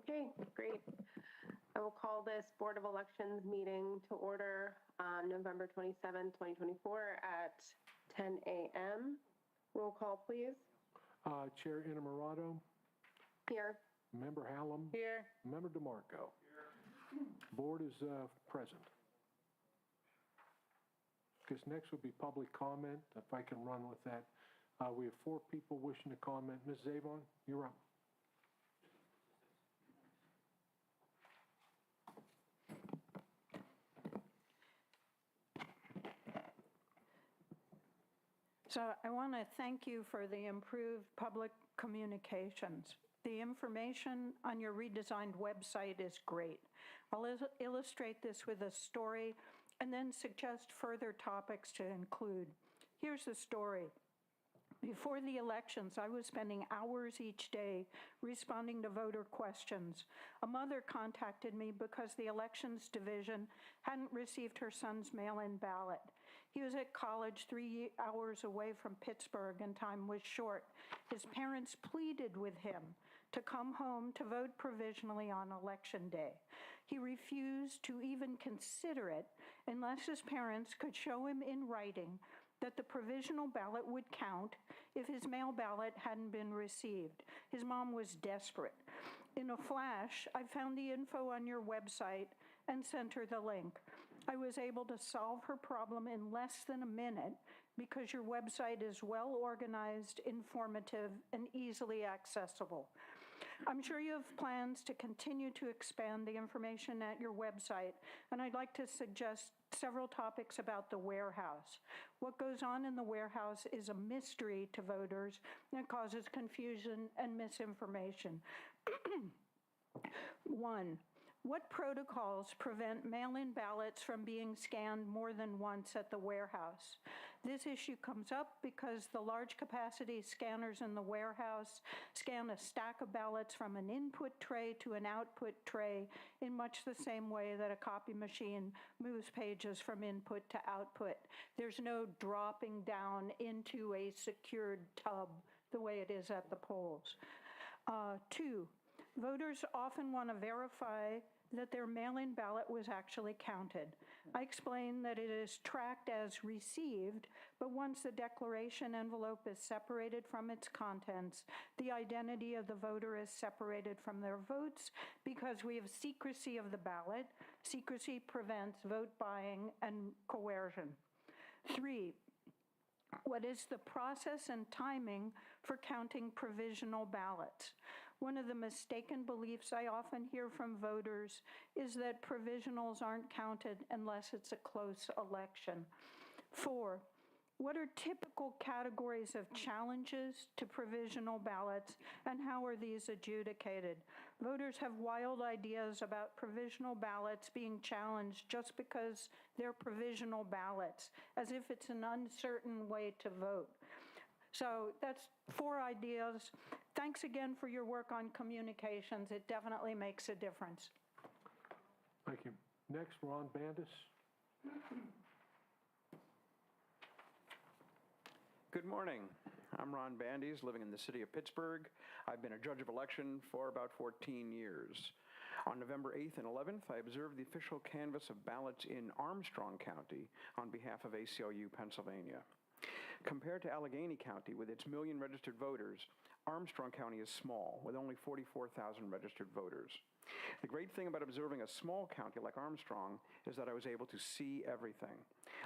Okay, great. I will call this Board of Elections meeting to order on November 27, 2024 at 10 a.m. Roll call, please. Chair Innamorato. Here. Member Hallam. Here. Member DeMarco. Here. Board is present. Because next will be public comment, if I can run with that. We have 4 people wishing to comment. Ms. Zavon, you're up. So I want to thank you for the improved public communications. The information on your redesigned website is great. I'll illustrate this with a story and then suggest further topics to include. Here's the story. Before the elections, I was spending hours each day responding to voter questions. A mother contacted me because the elections division hadn't received her son's mail-in ballot. He was at college 3 hours away from Pittsburgh and time was short. His parents pleaded with him to come home to vote provisionally on election day. He refused to even consider it unless his parents could show him in writing that the provisional ballot would count if his mail ballot hadn't been received. His mom was desperate. In a flash, I found the info on your website and sent her the link. I was able to solve her problem in less than a minute because your website is well organized, informative, and easily accessible. I'm sure you have plans to continue to expand the information at your website, and I'd like to suggest several topics about the warehouse. What goes on in the warehouse is a mystery to voters and causes confusion and misinformation. 1. What protocols prevent mail-in ballots from being scanned more than once at the warehouse? This issue comes up because the large capacity scanners in the warehouse scan a stack of ballots from an input tray to an output tray in much the same way that a copy machine moves pages from input to output. There's no dropping down into a secured tub the way it is at the polls. 2. Voters often want to verify that their mail-in ballot was actually counted. I explained that it is tracked as received, but once the declaration envelope is separated from its contents, the identity of the voter is separated from their votes because we have secrecy of the ballot. Secrecy prevents vote buying and coercion. 3. What is the process and timing for counting provisional ballots? One of the mistaken beliefs I often hear from voters is that provisionals aren't counted unless it's a close election. 4. What are typical categories of challenges to provisional ballots, and how are these adjudicated? Voters have wild ideas about provisional ballots being challenged just because they're provisional ballots, as if it's an uncertain way to vote. So that's 4 ideas. Thanks again for your work on communications. It definitely makes a difference. Thank you. Next, Ron Bandis. Good morning. I'm Ron Bandes, living in the city of Pittsburgh. I've been a judge of election for about 14 years. On November 8th and 11th, I observed the official canvass of ballots in Armstrong County on behalf of ACLU, Pennsylvania. Compared to Allegheny County, with its 1 million registered voters, Armstrong County is small, with only 44,000 registered voters. The great thing about observing a small county like Armstrong is that I was able to see everything.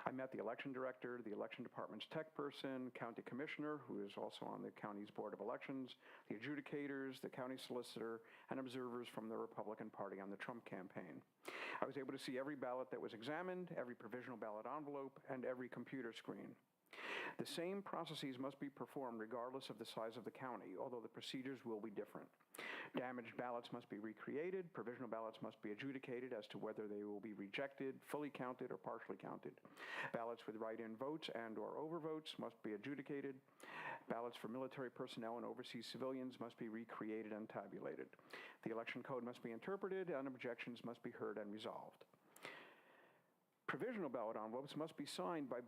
I met the election director, the election department's tech person, county commissioner, who is also on the county's board of elections, the adjudicators, the county solicitor, and observers from the Republican Party on the Trump campaign. I was able to see every ballot that was examined, every provisional ballot envelope, and every computer screen. The same processes must be performed regardless of the size of the county, although the procedures will be different. Damaged ballots must be recreated. Provisional ballots must be adjudicated as to whether they will be rejected, fully counted, or partially counted. Ballots with write-in votes and/or overvotes must be adjudicated. Ballots for military personnel and overseas civilians must be recreated and tabulated. The election code must be interpreted, and objections must be heard and resolved. Provisional ballot envelopes must be signed by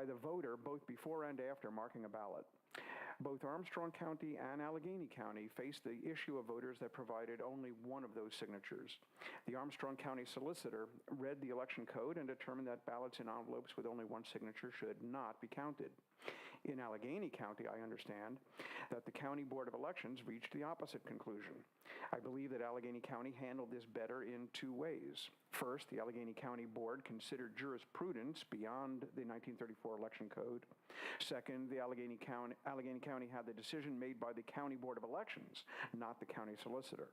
the voter both before and after marking a ballot. Both Armstrong County and Allegheny County faced the issue of voters that provided only one of those signatures. The Armstrong County solicitor read the election code and determined that ballots in envelopes with only one signature should not be counted. In Allegheny County, I understand that the County Board of Elections reached the opposite conclusion. I believe that Allegheny County handled this better in two ways. First, the Allegheny County Board considered jurisprudence beyond the 1934 election code. Second, the Allegheny County had the decision made by the County Board of Elections, not the county solicitor.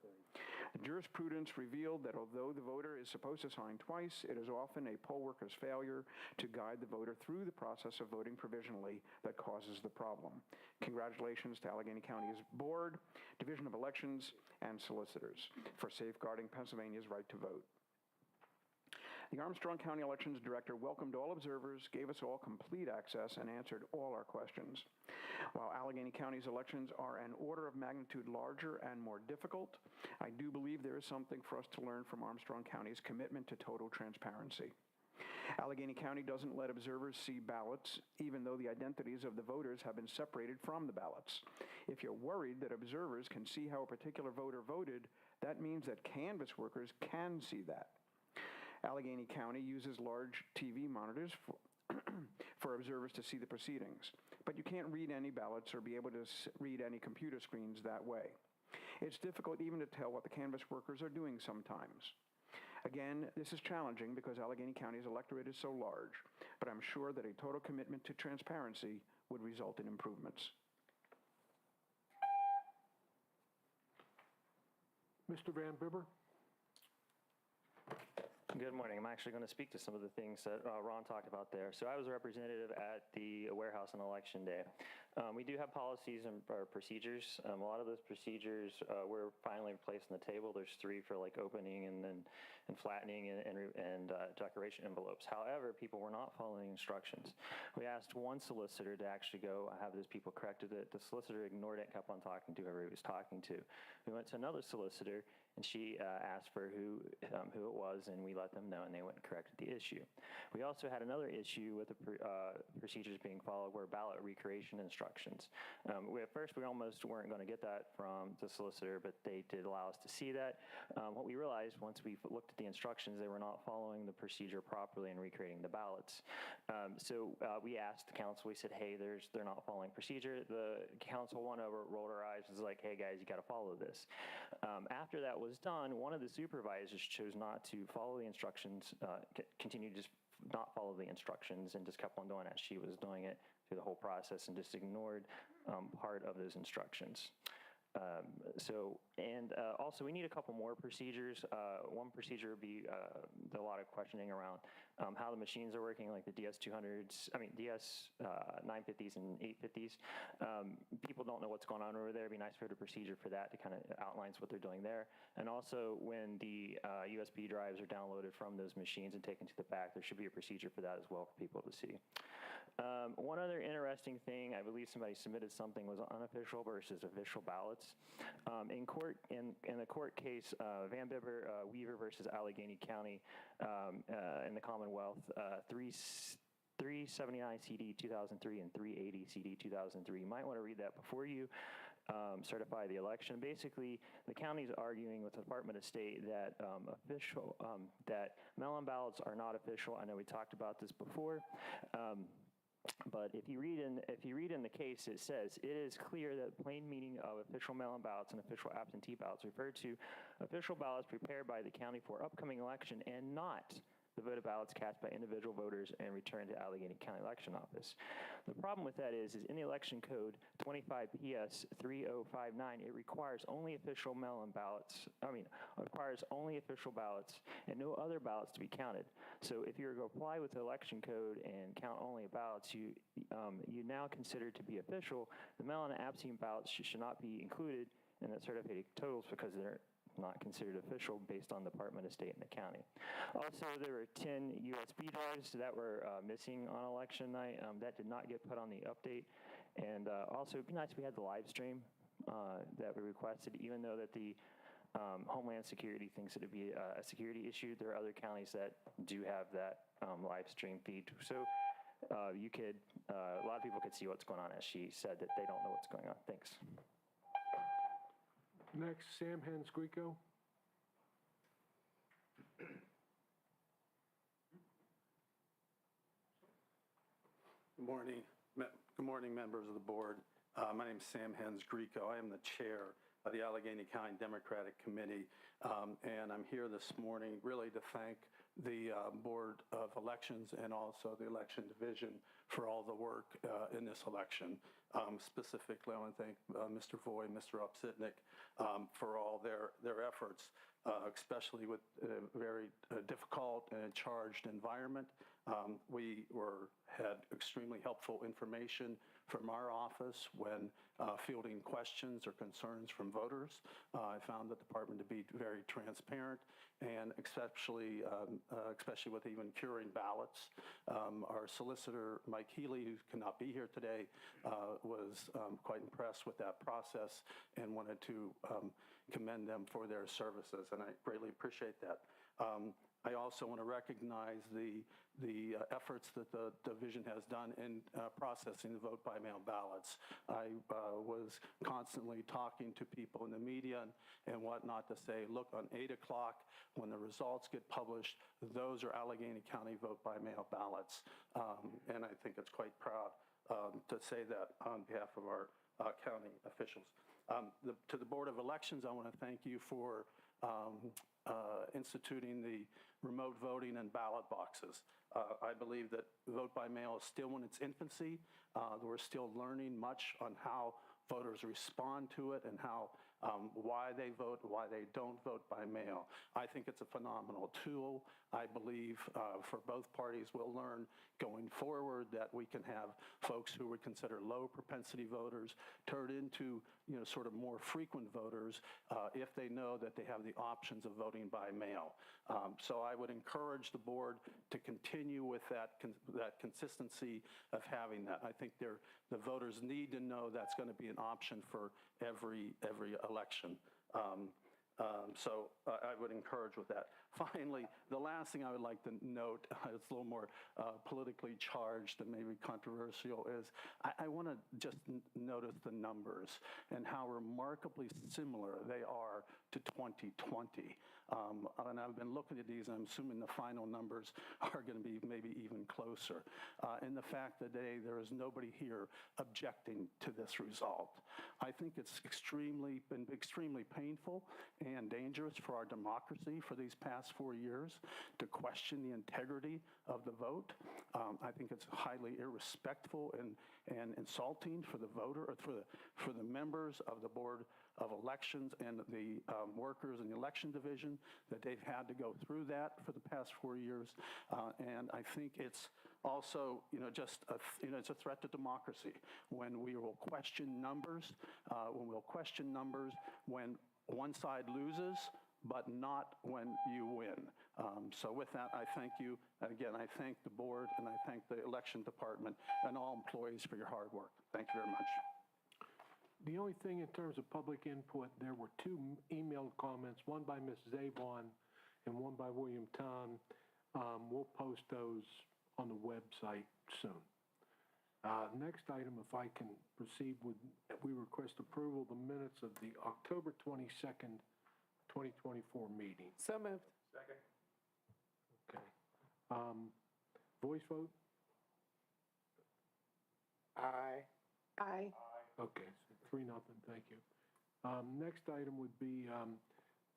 The jurisprudence revealed that although the voter is supposed to sign twice, it is often a poll worker's failure to guide the voter through the process of voting provisionally that causes the problem. Congratulations to Allegheny County's Board, Division of Elections, and solicitors for safeguarding Pennsylvania's right to vote. The Armstrong County Elections Director welcomed all observers, gave us all complete access, and answered all our questions. While Allegheny County's elections are an order of magnitude larger and more difficult, I do believe there is something for us to learn from Armstrong County's commitment to total transparency. Allegheny County doesn't let observers see ballots, even though the identities of the voters have been separated from the ballots. If you're worried that observers can see how a particular voter voted, that means that canvass workers can see that. Allegheny County uses large TV monitors for observers to see the proceedings, but you can't read any ballots or be able to read any computer screens that way. It's difficult even to tell what the canvass workers are doing sometimes. Again, this is challenging because Allegheny County's electorate is so large, but I'm sure that a total commitment to transparency would result in improvements. Mr. Van Bibber? Good morning. I'm actually going to speak to some of the things that Ron talked about there. So I was a representative at the warehouse on Election Day. We do have policies and procedures. A lot of those procedures were finally placed on the table. There's 3 for like opening and flattening and decoration envelopes. However, people were not following instructions. We asked one solicitor to actually go have those people corrected it. The solicitor ignored it and kept on talking to whoever he was talking to. We went to another solicitor, and she asked for who it was, and we let them know, and they went and corrected the issue. We also had another issue with the procedures being followed were ballot recreation instructions. At first, we almost weren't going to get that from the solicitor, but they did allow us to see that. What we realized once we looked at the instructions, they were not following the procedure properly in recreating the ballots. So we asked the council, we said, hey, they're not following procedure. The council went over, rolled our eyes, and was like, hey guys, you got to follow this. After that was done, one of the supervisors chose not to follow the instructions, continued to just not follow the instructions, and just kept on doing as she was doing it through the whole process, and just ignored part of those instructions. Also, we need a couple more procedures. One procedure would be a lot of questioning around how the machines are working, like the DS950s and 850s. People don't know what's going on over there. It'd be nice for the procedure for that to kind of outlines what they're doing there. And also, when the USB drives are downloaded from those machines and taken to the back, there should be a procedure for that as well for people to see. One other interesting thing, I believe somebody submitted something, was unofficial versus official ballots. In the court case, Van Bibber Weaver versus Allegheny County in the Commonwealth, 379 CD 2003 and 380 CD 2003. You might want to read that before you certify the election. Basically, the county's arguing with the Department of State that that mail-in ballots are not official. I know we talked about this before. But if you read in the case, it says, it is clear that the plain meaning of official mail-in ballots and official absentee ballots refer to official ballots prepared by the county for upcoming election and not the voted ballots cast by individual voters and returned to Allegheny County Election Office. The problem with that is in the election code 25 PS 3059, it requires only official mail-in ballots. Requires only official ballots and no other ballots to be counted. So if you're going to apply with the election code and count only ballots, you now consider to be official. The mail-in and absentee ballots should not be included in the certificated totals because they're not considered official based on the Department of State and the county. Also, there were 10 USB drives that were missing on election night. That did not get put on the update. And also, it'd be nice if we had the live stream that we requested, even though that the Homeland Security thinks it would be a security issue. There are other counties that do have that live stream feed. So you could, a lot of people could see what's going on, as she said that they don't know what's going on. Thanks. Next, Sam Hansgricko. Good morning, members of the board. My name is Sam Hansgricko. I am the chair of the Allegheny County Democratic Committee, and I'm here this morning really to thank the Board of Elections and also the Election Division for all the work in this election. Specifically, I want to thank Mr. Voy, Mr. Upsitnik for all their efforts, especially with a very difficult and charged environment. We had extremely helpful information from our office when fielding questions or concerns from voters. I found the department to be very transparent, and especially with even curing ballots. Our solicitor, Mike Healy, who cannot be here today, was quite impressed with that process and wanted to commend them for their services, and I greatly appreciate that. I also want to recognize the efforts that the division has done in processing the vote-by-mail ballots. I was constantly talking to people in the media and whatnot to say, look, on 8 o'clock, when the results get published, those are Allegheny County vote-by-mail ballots. And I think it's quite proud to say that on behalf of our county officials. To the Board of Elections, I want to thank you for instituting the remote voting and ballot boxes. I believe that vote by mail is still in its infancy. We're still learning much on how voters respond to it and how why they vote, why they don't vote by mail. I think it's a phenomenal tool. I believe for both parties, we'll learn going forward that we can have folks who would consider low propensity voters turn into, sort of more frequent voters if they know that they have the options of voting by mail. So I would encourage the board to continue with that consistency of having that. I think the voters need to know that's going to be an option for every election. So I would encourage with that. Finally, the last thing I would like to note, it's a little more politically charged and maybe controversial, is I want to just notice the numbers and how remarkably similar they are to 2020. And I've been looking at these, and I'm assuming the final numbers are going to be maybe even closer. And the fact that there is nobody here objecting to this result. I think it's been extremely painful and dangerous for our democracy for these past 4 years to question the integrity of the vote. I think it's highly irrespectful and insulting for the voter, or for the members of the Board of Elections and the workers in the election division, that they've had to go through that for the past 4 years. And I think it's also, it's a threat to democracy when we will question numbers, when one side loses, but not when you win. So with that, I thank you. And again, I thank the board, and I thank the election department and all employees for your hard work. Thank you very much. The only thing in terms of public input, there were 2 emailed comments, one by Ms. Zabon and one by William Tom. We'll post those on the website soon. Next item, if I can proceed with, we request approval of the minutes of the October 22nd, 2024 meeting. So moved. Second. Okay. Voice vote? Aye. Aye. Okay, so 3-0, thank you. Next item would be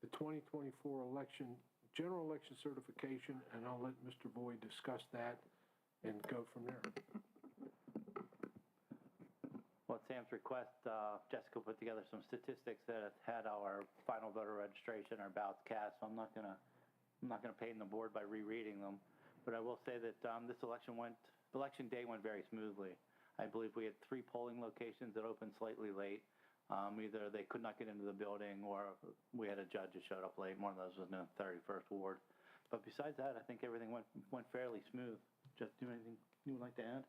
the 2024 election, general election certification, and I'll let Mr. Voy discuss that and go from there. Well, at Sam's request, Jessica put together some statistics that had our final voter registration, our ballots cast. So I'm not gonna pain the board by rereading them, but I will say that this election day went very smoothly. I believe we had 3 polling locations that opened slightly late. Either they could not get into the building, or we had a judge that showed up late. One of those was in the 31st Ward. But besides that, I think everything went fairly smooth. Just do anything you would like to add?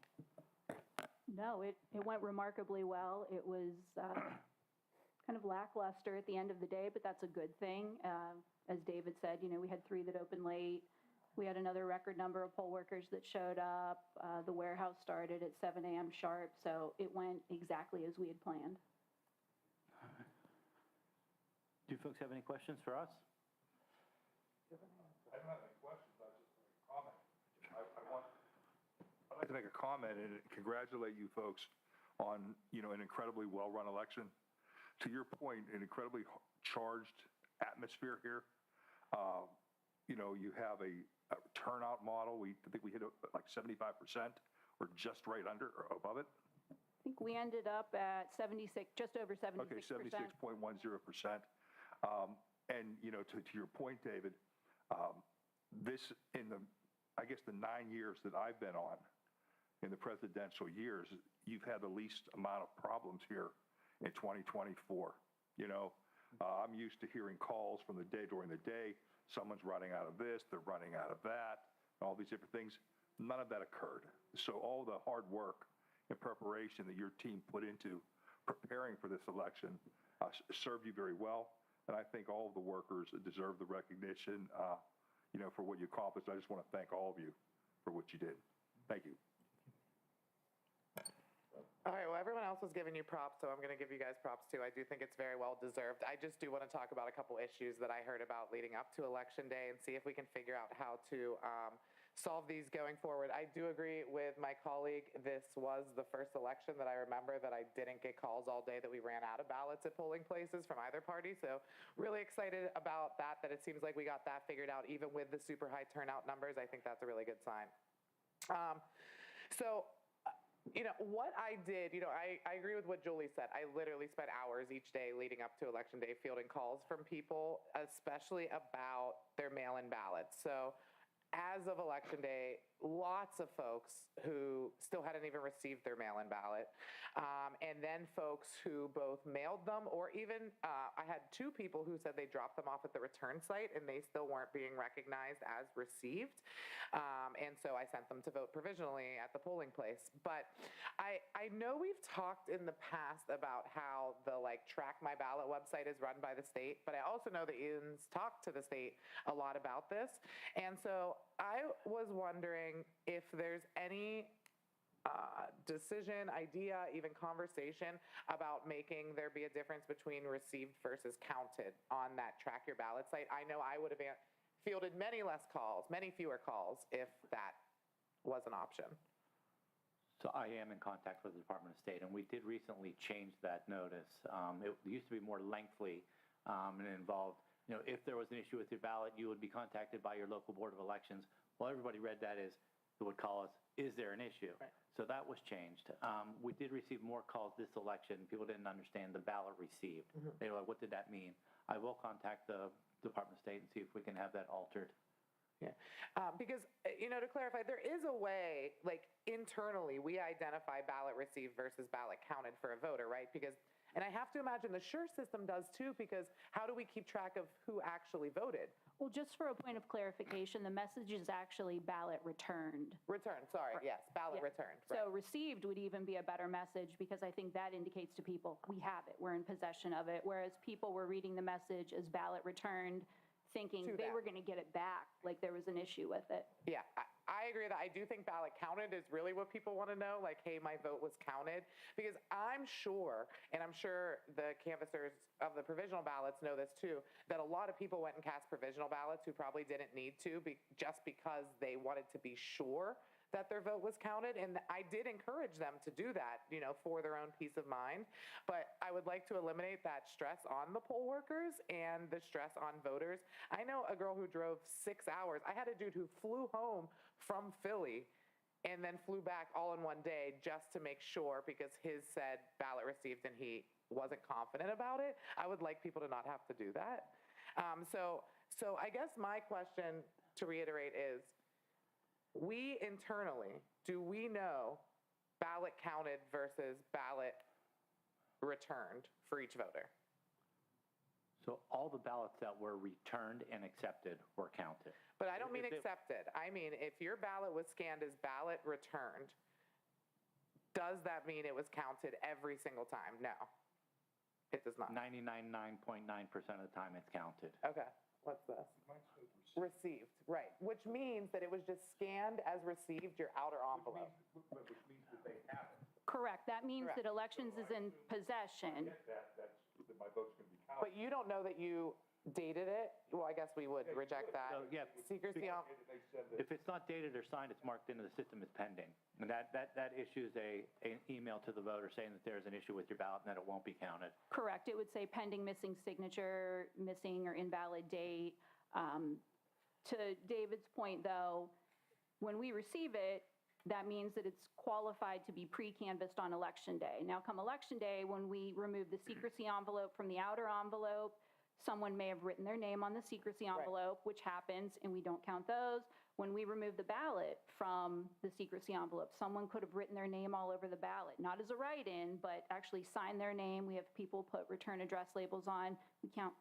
No, it went remarkably well. It was kind of lackluster at the end of the day, but that's a good thing. As David said, we had 3 that opened late. We had another record number of poll workers that showed up. The warehouse started at 7 a.m. sharp, so it went exactly as we had planned. Do you folks have any questions for us? I don't have any questions, I just make a comment. I'd like to make a comment and congratulate you folks on, an incredibly well-run election. To your point, an incredibly charged atmosphere here. You have a turnout model. I think we hit like 75% or just right under or above it. I think we ended up at 76, just over 76%. Okay, 76.10%. And, to your point, David, this I guess the 9 years that I've been on in the presidential years, you've had the least amount of problems here in 2024. I'm used to hearing calls from during the day. Someone's running out of this, they're running out of that, all these different things. None of that occurred. So all the hard work and preparation that your team put into preparing for this election served you very well. And I think all of the workers deserve the recognition, for what you accomplished. I just want to thank all of you for what you did. Thank you. All right, well, everyone else was giving you props, so I'm going to give you guys props too. I do think it's very well deserved. I just do want to talk about a couple issues that I heard about leading up to Election Day and see if we can figure out how to solve these going forward. I do agree with my colleague. This was the first election that I remember that I didn't get calls all day that we ran out of ballots at polling places from either party. So really excited about that it seems like we got that figured out even with the super high turnout numbers. I think that's a really good sign. What I did, I agree with what Julie said. I literally spent hours each day leading up to Election Day fielding calls from people, especially about their mail-in ballots. So as of Election Day, lots of folks who still hadn't even received their mail-in ballot, and then folks who both mailed them or even I had 2 people who said they dropped them off at the return site and they still weren't being recognized as received. And so I sent them to vote provisionally at the polling place. But I know we've talked in the past about how the Track My Ballot website is run by the state, but I also know that Ian's talked to the state a lot about this. And so I was wondering if there's any decision, idea, even conversation about making there be a difference between received versus counted on that Track Your Ballot site. I know I would have fielded many fewer calls if that was an option. So I am in contact with the Department of State, and we did recently change that notice. It used to be more lengthy and involved, if there was an issue with your ballot, you would be contacted by your local Board of Elections. Well, everybody read that as, it would call us, is there an issue? Right. So that was changed. We did receive more calls this election. People didn't understand the ballot received. Mm-hmm. They were like, what did that mean? I will contact the Department of State and see if we can have that altered. Yeah, because, to clarify, there is a way, internally, we identify ballot received versus ballot counted for a voter, right? Because, and I have to imagine the SURE system does too, because how do we keep track of who actually voted? Well, just for a point of clarification, the message is actually ballot returned. Returned, sorry, yes, ballot returned. Right. So received would even be a better message because I think that indicates to people, we have it, we're in possession of it, whereas people were reading the message as ballot returned, thinking they were going to get it back, like there was an issue with it. Yeah, I agree that I do think ballot counted is really what people want to know, hey, my vote was counted. Because I'm sure, and I'm sure the canvassers of the provisional ballots know this too, that a lot of people went and cast provisional ballots who probably didn't need to just because they wanted to be sure that their vote was counted. And I did encourage them to do that, for their own peace of mind. But I would like to eliminate that stress on the poll workers and the stress on voters. I know a girl who drove 6 hours. I had a dude who flew home from Philly and then flew back all in one day just to make sure because his said ballot received and he wasn't confident about it. I would like people to not have to do that. So I guess my question, to reiterate, is, we internally, do we know ballot counted versus ballot returned for each voter? So all the ballots that were returned and accepted were counted. But I don't mean accepted. I mean, if your ballot was scanned as ballot returned, does that mean it was counted every single time? No, it does not. 99.9% of the time it's counted. Okay. what's this? Received, right, which means that it was just scanned as received, your outer envelope. Which means that they have it. Correct. That means Correct. that elections is in possession. That my vote's going to be counted. But you don't know that you dated it? Well, I guess we would reject that. So, yeah, Secrecy on, if it's not dated or signed, it's marked into the system as pending. And that issues an email to the voter saying that there's an issue with your ballot and that it won't be counted. Correct. It would say pending missing signature, missing or invalid date. To David's point, though, when we receive it, that means that it's qualified to be pre-canvassed on Election Day. Now, come Election Day, when we remove the secrecy envelope from the outer envelope, someone may have written their name on the secrecy envelope, which happens, and we don't count those. When we remove the ballot from the secrecy envelope, someone could have written their name all over the ballot, not as a write-in, but actually sign their name. We have people put return address labels on. We can't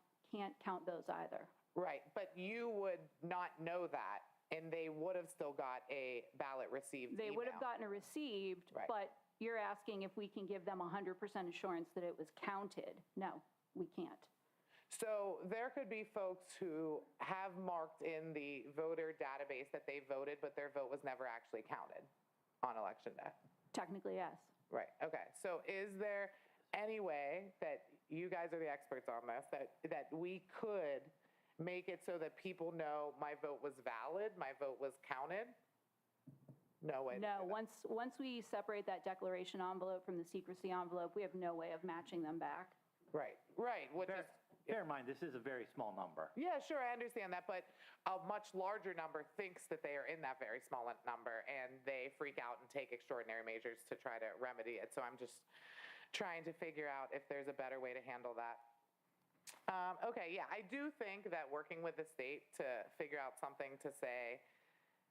count those either. right, but you would not know that, and they would have still got a ballot received They would have email. gotten a received, Right. but you're asking if we can give them 100% assurance that it was counted. No, we can't. So there could be folks who have marked in the voter database that they voted, but their vote was never actually counted on Election Day. Technically, yes. Right, okay. So is there any way that, you guys are the experts on this, that we could make it so that people know my vote was valid, my vote was counted? No way. to No, do that. once we separate that declaration envelope from the secrecy envelope, we have no way of matching them back. Right, which is, Bear in mind, this is a very small number. yeah, sure, I understand that, but a much larger number thinks that they are in that very small number, and they freak out and take extraordinary measures to try to remedy it. So I'm just trying to figure out if there's a better way to handle that. Okay, yeah, I do think that working with the state to figure out something to say,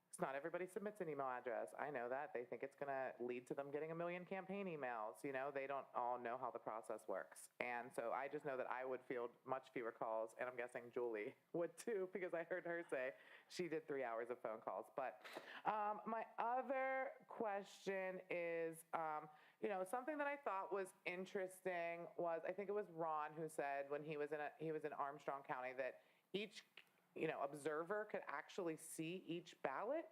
it's not everybody submits an email address. I know that. They think it's going to lead to them getting 1 million campaign emails. You know, they don't all know how the process works. And so I just know that I would field much fewer calls, and I'm guessing Julie would too, because I heard her say she did 3 hours of phone calls. But my other question is, you know, something that I thought was interesting was, I think it was Ron who said when he was in Armstrong County that each observer could actually see each ballot.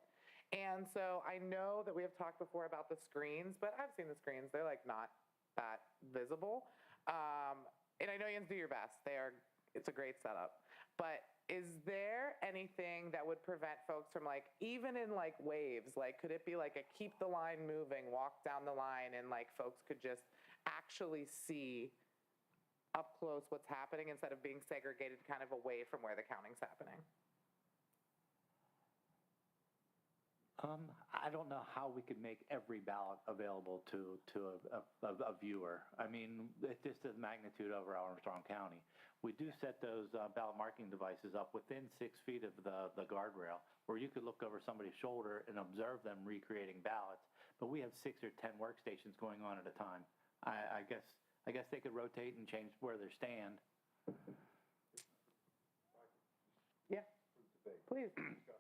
And so I know that we have talked before about the screens, but I've seen the screens. They're like not that visible. And I know you have to do your best. It's a great setup. But is there anything that would prevent folks from, like, even in like waves, like could it be like a keep the line moving, walk down the line, and like folks could just actually see up close what's happening instead of being segregated kind of away from where the counting's happening? I don't know how we could make every ballot available to a viewer. I mean, it's just the magnitude over Armstrong County. We do set those ballot marking devices up within 6 feet of the guardrail, where you could look over somebody's shoulder and observe them recreating ballots. But we have 6 or 10 workstations going on at a time. I guess they could rotate and change where they stand. Yeah, please.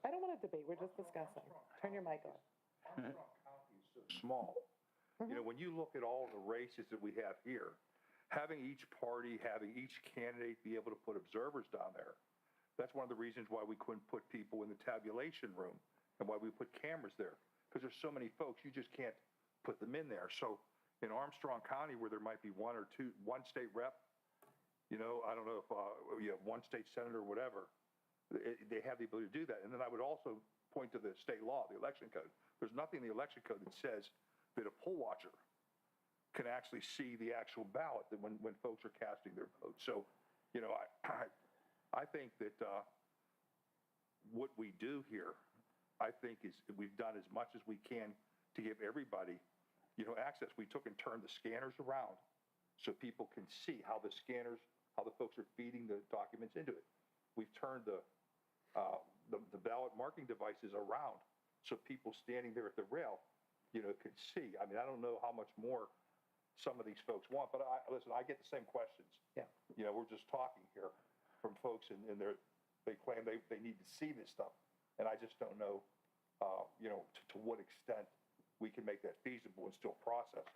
I don't want to debate. We're just discussing. Turn your mic on. Armstrong County is so small. You know, when you look at all the races that we have here, having each party, having each candidate be able to put observers down there, that's one of the reasons why we couldn't put people in the tabulation room and why we put cameras there. Because there's so many folks, you just can't put them in there. So in Armstrong County, where there might be one state rep, you know, I don't know if you have one state senator or whatever, they have the ability to do that. And then I would also point to the state law, the election code. There's nothing in the election code that says that a poll watcher can actually see the actual ballot that when folks are casting their vote. So, you know, I think that what we do here, I think is we've done as much as we can to give everybody, you know, access. We took and turned the scanners around so people can see how the folks are feeding the documents into it. We've turned the ballot marking devices around so people standing there at the rail, you know, can see. I mean, I don't know how much more some of these folks want, but listen, I get the same questions. Yeah. You know, we're just talking here from folks, and they claim they need to see this stuff, and I just don't know, you know, to what extent we can make that feasible and still process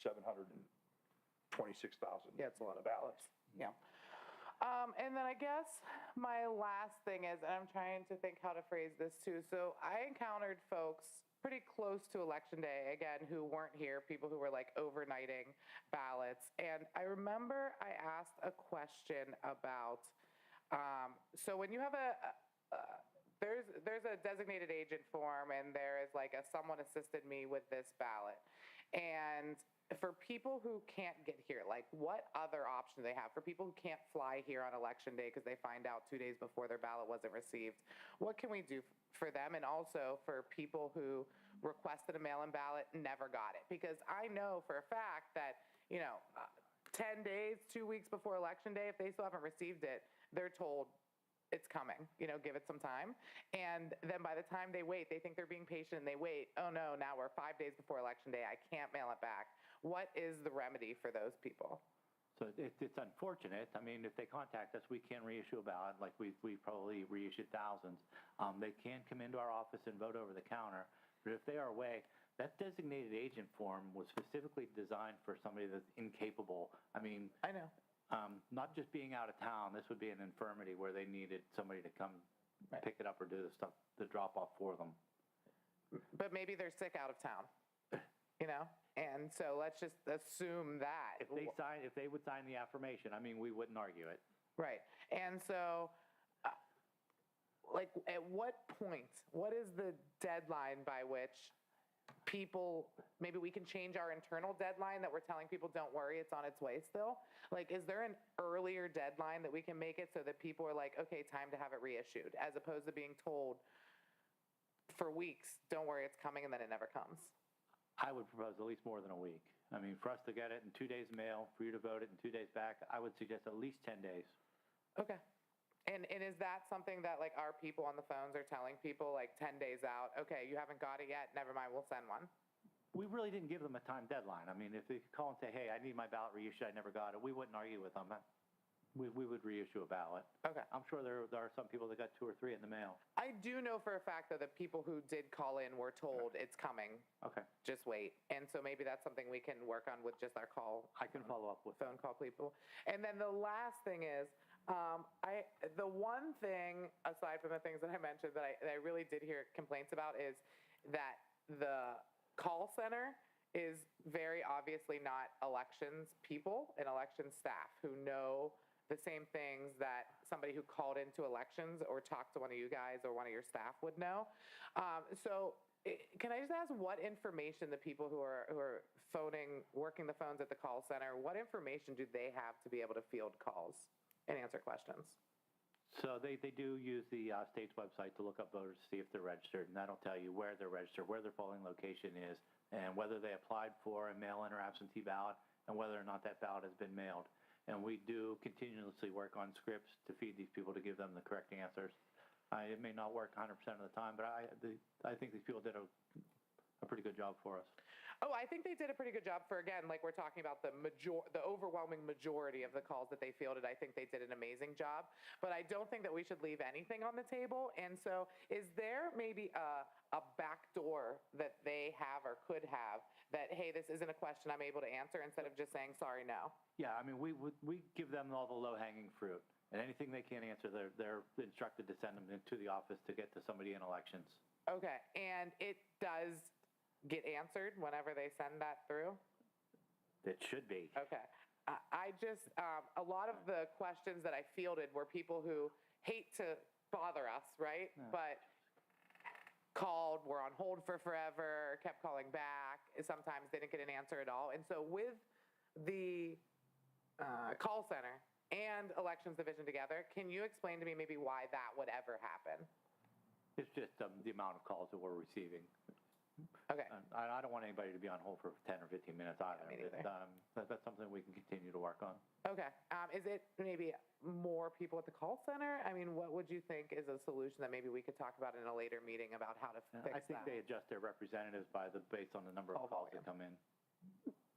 726,000. Yeah, it's a lot of ballots. Yeah. And then I guess my last thing is, and I'm trying to think how to phrase this too. So I encountered folks pretty close to Election Day, again, who weren't here, people who were like overnighting ballots. And I remember I asked a question about, so when you have there's a designated agent form and there is like someone assisted me with this ballot. And for people who can't get here, like what other options they have? For people who can't fly here on Election Day because they find out 2 days before their ballot wasn't received, what can we do for them? And also for people who requested a mail-in ballot, never got it. Because I know for a fact that, 10 days, 2 weeks before Election Day, if they still haven't received it, they're told it's coming, give it some time. And then by the time they wait, they think they're being patient and they wait, oh no, now we're 5 days before Election Day, I can't mail it back. What is the remedy for those people? So it's unfortunate. I mean, if they contact us, we can reissue a ballot, like we probably reissued thousands. They can come into our office and vote over the counter, but if they are away, that designated agent form was specifically designed for somebody that's incapable. I mean, I know. Not just being out of town, this would be an infirmity where they needed somebody to come pick it up or do the stuff, the drop off for them. But maybe they're sick out of town, And so let's just assume that. If they would sign the affirmation, I mean, we wouldn't argue it. Right. And so, at what point, what is the deadline by which people, maybe we can change our internal deadline that we're telling people, don't worry, it's on its way still? Like, is there an earlier deadline that we can make it so that people are like, okay, time to have it reissued, as opposed to being told for weeks, don't worry, it's coming, and then it never comes? I would propose at least more than a week. I mean, for us to get it in 2 days mail, for you to vote it in 2 days back, I would suggest at least 10 days. Okay. And is that something that like our people on the phones are telling people like 10 days out, okay, you haven't got it yet, never mind, we'll send one? We really didn't give them a time deadline. I mean, if they could call and say, hey, I need my ballot reissued, I never got it, we wouldn't argue with them. We would reissue a ballot. Okay. I'm sure there are some people that got 2 or 3 in the mail. I do know for a fact, though, that people who did call in were told it's coming. Okay. Just wait. And so maybe that's something we can work on with just our call. I can follow up with phone call people. And then the last thing is, the one thing, aside from the things that I mentioned, that I really did hear complaints about is that the call center is very obviously not elections people and election staff who know the same things that somebody who called into elections or talked to one of you guys or one of your staff would know. Can I just ask what information the people who are phoning, working the phones at the call center, what information do they have to be able to field calls and answer questions? So they do use the state's website to look up voters to see if they're registered, and that'll tell you where they're registered, where their polling location is, and whether they applied for a mail-in or absentee ballot, and whether or not that ballot has been mailed. And we do continuously work on scripts to feed these people to give them the correct answers. It may not work 100% of the time, but I think these people did a pretty good job for us. Oh, I think they did a pretty good job for, again, like we're talking about the overwhelming majority of the calls that they fielded. I think they did an amazing job, but I don't think that we should leave anything on the table. And so is there maybe a back door that they have or could have that, hey, this isn't a question I'm able to answer, instead of just saying, sorry, no? Yeah, I mean, we give them all the low-hanging fruit. And anything they can't answer, they're instructed to send them into the office to get to somebody in elections. Okay, and it does get answered whenever they send that through? It should be. Okay. I just, a lot of the questions that I fielded were people who hate to bother us, right? Yeah. But called, were on hold for forever, kept calling back. Sometimes they didn't get an answer at all. And so with the call center and elections division together, can you explain to me maybe why that would ever happen? It's just the amount of calls that we're receiving. Okay. I don't want anybody to be on hold for 10 or 15 minutes either. Me neither. That's something we can continue to work on. Okay. Is it maybe more people at the call center? I mean, what would you think is a solution that maybe we could talk about in a later meeting about how to fix that? I think they adjust their representatives based on the number of calls that come in.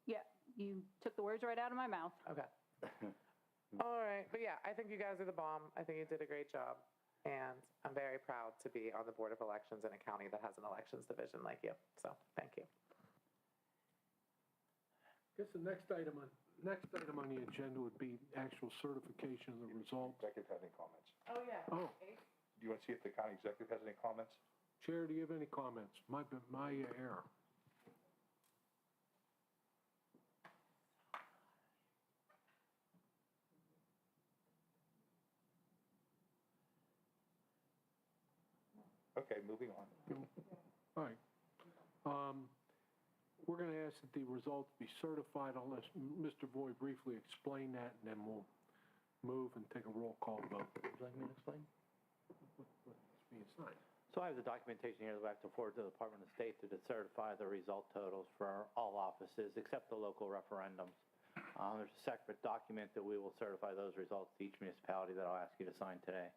Yeah, you took the words right out of my mouth. Okay. All right. But yeah, I think you guys are the bomb. I think you did a great job. And I'm very proud to be on the Board of Elections in a county that has an elections division like you. So thank you. I guess the next item on next item on the agenda would be actual certification of the results. Executive has any comments? Oh, yeah. Oh, Do you want to see if the county executive has any comments? Chair, do you have any comments? My error. Okay, moving on. All right. We're going to ask that the results be certified. I'll let Mr. Boyd briefly explain that, and then we'll move and take a roll call vote. Would you like me to explain? What's being signed? So I have the documentation here that I have to forward to the Department of State to certify the result totals for all offices except the local referendums. There's a separate document that we will certify those results to each municipality that I'll ask you to sign today.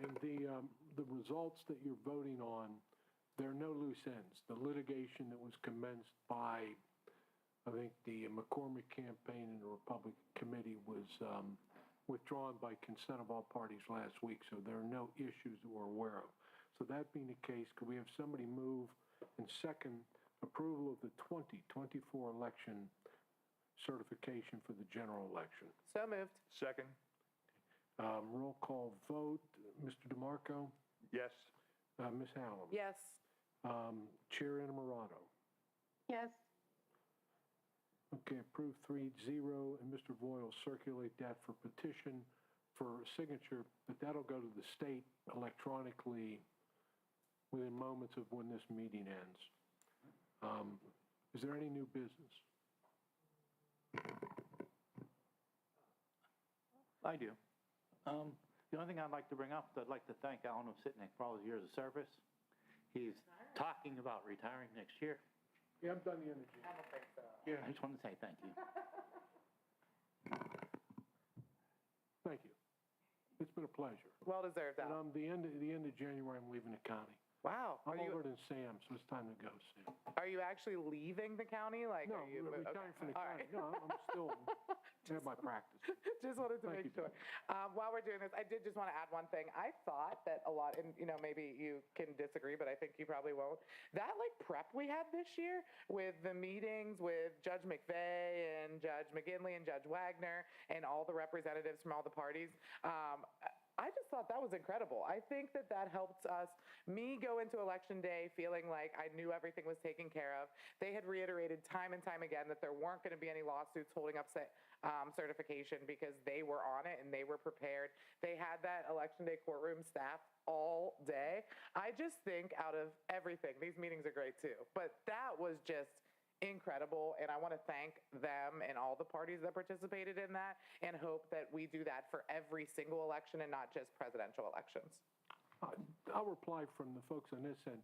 And the results that you're voting on, there are no loose ends. The litigation that was commenced by, I think, the McCormick campaign and the Republican Committee was withdrawn by consent of all parties last week, so there are no issues that we're aware of. So that being the case, could we have somebody move and second approval of the 2024 election certification for the general election? So moved. Second? Roll call vote. Mr. DeMarco? Yes. Ms. Hallam? Yes. Chair Innamorato? Yes. Okay, approved 3-0, and Mr. Boyd will circulate that for petition for signature, but that'll go to the state electronically within moments of when this meeting ends. Is there any new business? I do. The only thing I'd like to bring up, I'd like to thank Alan Ositnik for all his years of service. He's talking about retiring next year. Yeah, I'm done the energy. I don't think so. I just want to say thank you. Thank you. It's been a pleasure. Well deserved, And Al. the end of January, I'm leaving the county. Wow. I'm older than Sam, so it's time to go, Sam. Are you actually leaving the county? Like, No, are you I'm retiring from the All county. right. No, I'm still have my practice. Just wanted to Thank make you, sure. While we're doing this, I did just want to add one thing. I thought that a lot, and maybe you can disagree, but I think you probably won't. That prep we had this year with the meetings with Judge McVeigh and Judge McGinley and Judge Wagner and all the representatives from all the parties. I just thought that was incredible. I think that helps me go into election day feeling like I knew everything was taken care of. They had reiterated time and time again that there weren't going to be any lawsuits holding up certification because they were on it and they were prepared. They had that election day courtroom staff all day. I just think out of everything, these meetings are great too, but that was just incredible, and I want to thank them and all the parties that participated in that, and hope that we do that for every single election and not just presidential elections. I'll reply from the folks on this end.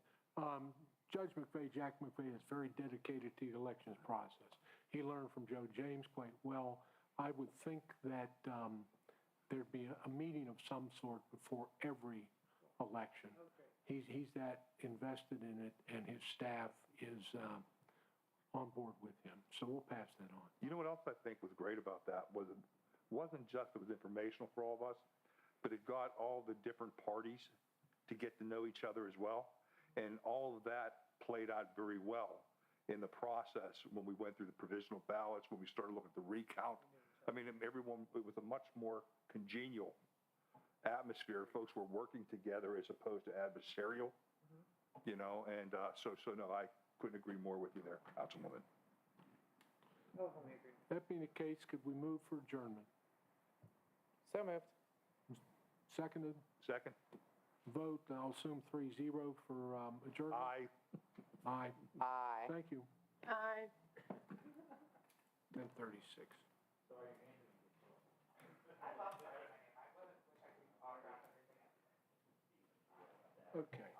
Judge McVeigh, Jack McVeigh, is very dedicated to the elections process. He learned from Joe James quite well. I would think that there'd be a meeting of some sort before every election. He's that invested in it, and his staff is on board with him. So we'll pass that on. You know what else I think was great about that was it wasn't just it was informational for all of us, but it got all the different parties to get to know each other as well. And all of that played out very well in the process when we went through the provisional ballots, when we started looking at the recount. I mean, everyone, it was a much more congenial atmosphere. Folks were working together as opposed to adversarial, and so no, I couldn't agree more with you there, Councilwoman. That being the case, could we move for adjournment? So moved. Seconded? Second? Vote, I'll assume 3-0 for adjournment? Aye. Aye. Aye. Thank you. Aye. 10:36. Okay.